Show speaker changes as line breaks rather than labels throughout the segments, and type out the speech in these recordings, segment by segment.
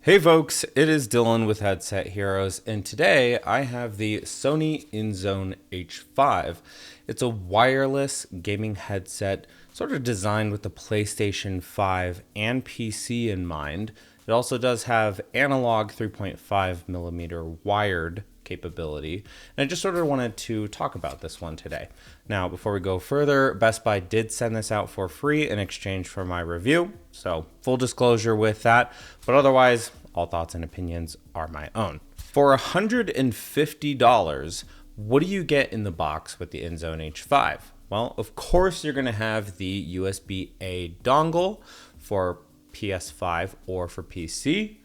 Hey folks, it is Dylan with Headset Heroes, and today I have the Sony INZONE H5. It's a wireless gaming headset sort of designed with the PlayStation 5 and PC in mind. It also does have analog 3.5 millimeter wired capability, and I just sort of wanted to talk about this one today. Now, before we go further, Best Buy did send this out for free in exchange for my review, so full disclosure with that, but otherwise, all thoughts and opinions are my own. For $150, what do you get in the box with the INZONE H5? Well, of course, you're going to have the USB-A dongle for PS5 or for PC.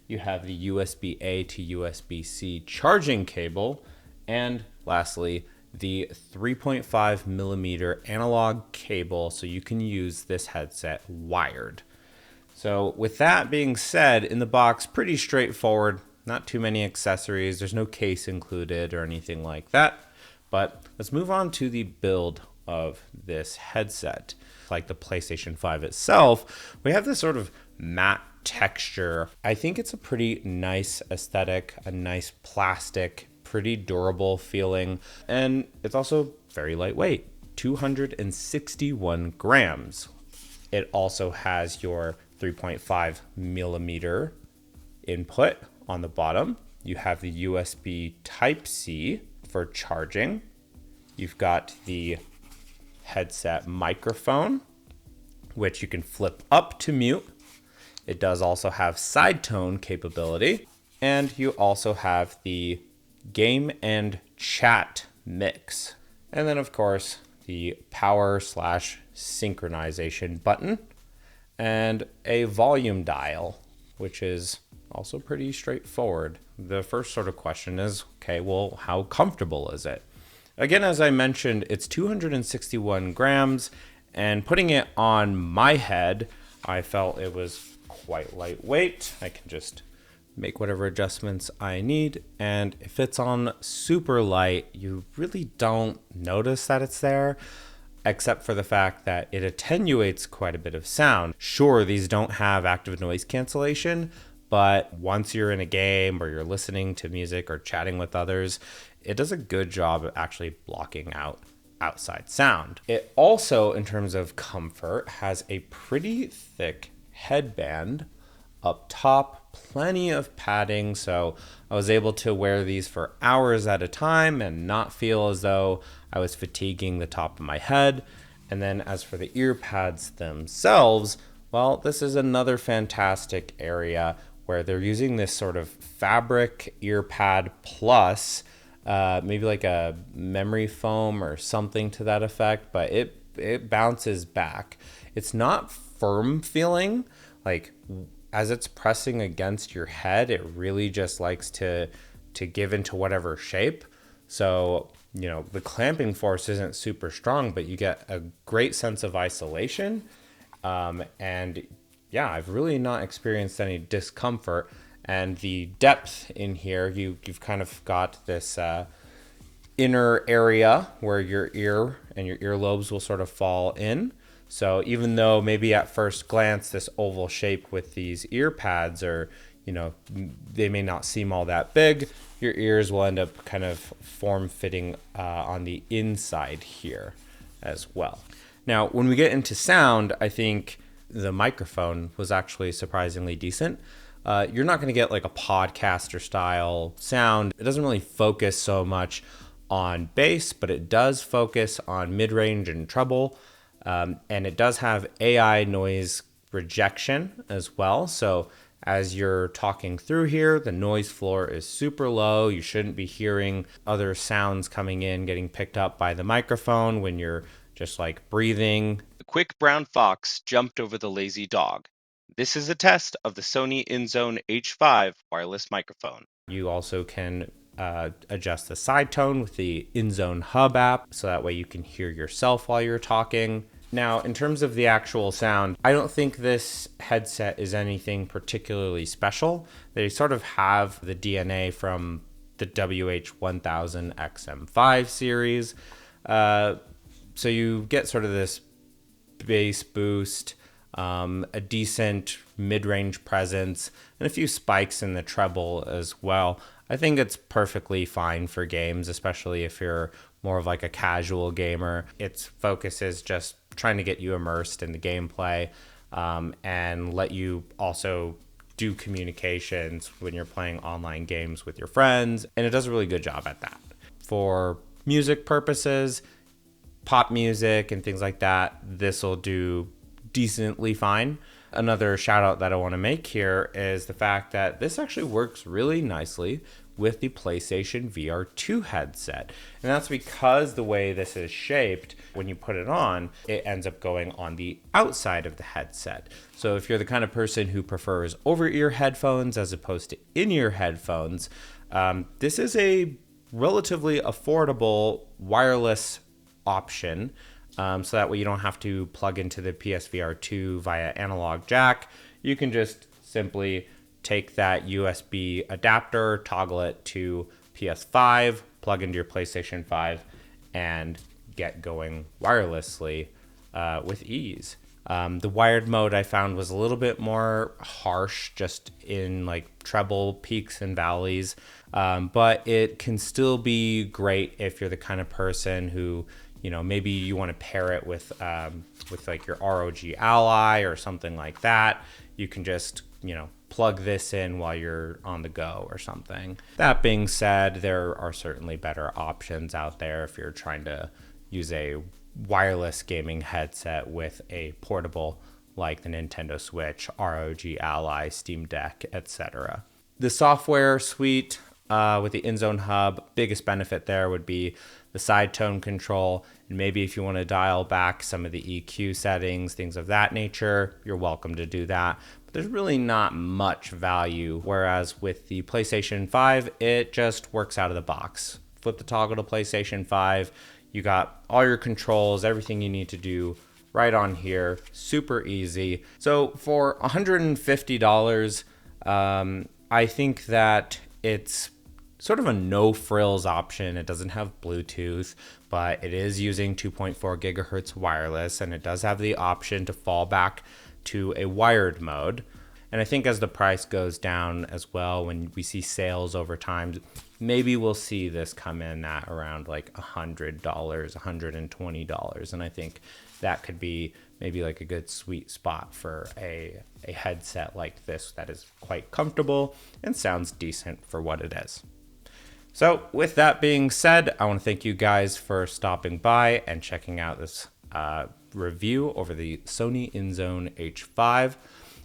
You have the USB-A to USB-C charging cable, and lastly, the 3.5 millimeter analog cable so you can use this headset wired. So with that being said, in the box, pretty straightforward, not too many accessories, there's no case included or anything like that. But let's move on to the build of this headset. Like the PlayStation 5 itself, we have this sort of matte texture. I think it's a pretty nice aesthetic, a nice plastic, pretty durable feeling, and it's also very lightweight, 261 grams. It also has your 3.5 millimeter input on the bottom. You have the USB Type-C for charging. You've got the headset microphone, which you can flip up to mute. It does also have side tone capability. And you also have the game and chat mix. And then of course, the power / synchronization button and a volume dial, which is also pretty straightforward. The first sort of question is, okay, well, how comfortable is it? Again, as I mentioned, it's 261 grams, and putting it on my head, I felt it was quite lightweight. I can just make whatever adjustments I need, and if it's on super light, you really don't notice that it's there, except for the fact that it attenuates quite a bit of sound. Sure, these don't have active noise cancellation, but once you're in a game or you're listening to music or chatting with others, it does a good job of actually blocking out outside sound. It also, in terms of comfort, has a pretty thick headband up top, plenty of padding, so I was able to wear these for hours at a time and not feel as though I was fatiguing the top of my head. And then as for the ear pads themselves, well, this is another fantastic area where they're using this sort of fabric ear pad plus maybe like a memory foam or something to that effect, but it bounces back. It's not firm feeling, like as it's pressing against your head, it really just likes to give into whatever shape. So, you know, the clamping force isn't super strong, but you get a great sense of isolation. And yeah, I've really not experienced any discomfort. And the depth in here, you've kind of got this inner area where your ear and your earlobes will sort of fall in. So even though maybe at first glance this oval shape with these ear pads are, you know, they may not seem all that big, your ears will end up kind of form-fitting on the inside here as well. Now, when we get into sound, I think the microphone was actually surprisingly decent. You're not going to get like a podcaster style sound. It doesn't really focus so much on bass, but it does focus on mid-range and treble. And it does have AI noise rejection as well. So as you're talking through here, the noise floor is super low. You shouldn't be hearing other sounds coming in, getting picked up by the microphone when you're just like breathing.
The quick brown fox jumped over the lazy dog. This is a test of the Sony INZONE H5 wireless microphone.
You also can adjust the side tone with the INZONE Hub app, so that way you can hear yourself while you're talking. Now, in terms of the actual sound, I don't think this headset is anything particularly special. They sort of have the DNA from the WH-1000 XM5 series. So you get sort of this bass boost, a decent mid-range presence and a few spikes in the treble as well. I think it's perfectly fine for games, especially if you're more of like a casual gamer. Its focus is just trying to get you immersed in the gameplay, and let you also do communications when you're playing online games with your friends, and it does a really good job at that. For music purposes, pop music and things like that, this will do decently fine. Another shout out that I want to make here is the fact that this actually works really nicely with the PlayStation VR2 headset. And that's because the way this is shaped, when you put it on, it ends up going on the outside of the headset. So if you're the kind of person who prefers over-ear headphones as opposed to in-ear headphones, this is a relatively affordable wireless option. So that way you don't have to plug into the PSVR2 via analog jack. You can just simply take that USB adapter, toggle it to PS5, plug into your PlayStation 5, and get going wirelessly with ease. The wired mode I found was a little bit more harsh, just in like treble peaks and valleys, but it can still be great if you're the kind of person who, you know, maybe you want to pair it with like your ROG Ally or something like that. You can just, you know, plug this in while you're on the go or something. That being said, there are certainly better options out there if you're trying to use a wireless gaming headset with a portable like the Nintendo Switch, ROG Ally, Steam Deck, etc. The software suite with the INZONE Hub, biggest benefit there would be the side tone control, and maybe if you want to dial back some of the EQ settings, things of that nature, you're welcome to do that. But there's really not much value, whereas with the PlayStation 5, it just works out of the box. Flip the toggle to PlayStation 5, you got all your controls, everything you need to do right on here, super easy. So for $150, I think that it's sort of a no frills option. It doesn't have Bluetooth, but it is using 2.4 gigahertz wireless, and it does have the option to fall back to a wired mode. And I think as the price goes down as well, when we see sales over time, maybe we'll see this come in at around like $100, $120. And I think that could be maybe like a good sweet spot for a headset like this that is quite comfortable and sounds decent for what it is. So with that being said, I want to thank you guys for stopping by and checking out this review over the Sony INZONE H5.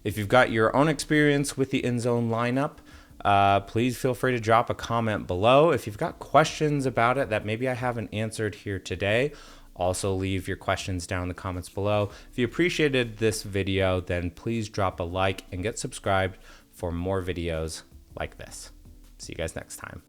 If you've got your own experience with the INZONE lineup, please feel free to drop a comment below. If you've got questions about it that maybe I haven't answered here today, also leave your questions down in the comments below. If you appreciated this video, then please drop a like and get subscribed for more videos like this. See you guys next time.